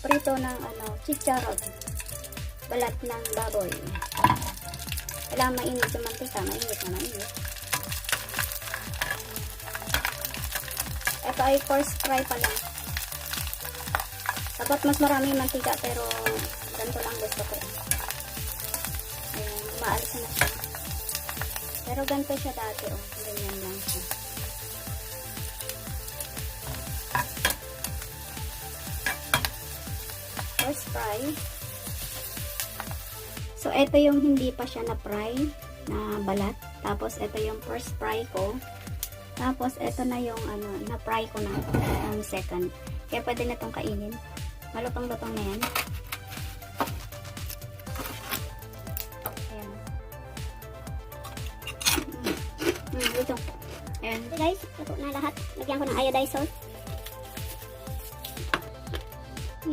prito ng chicharon. Balat ng baboy. Kailangan mainit yung mantika. Mainit na mainit. Ito ay first fry pa lang. Dapat mas marami yung mantika pero ganito lang gusto ko. Ayan, maalis na siya. Pero ganito siya dati. Oh, ganyan lang siya. First fry. So, ito yung hindi pa siya na-fry na balat. Tapos, ito yung first fry ko. Tapos, ito na yung na-fry ko na ang second. Kaya pwede na itong kainin. Malutong-lutong na yan. Ayan. Lutong. Ayan. So guys, luto na lahat. Lagyan ko ng iodized salt.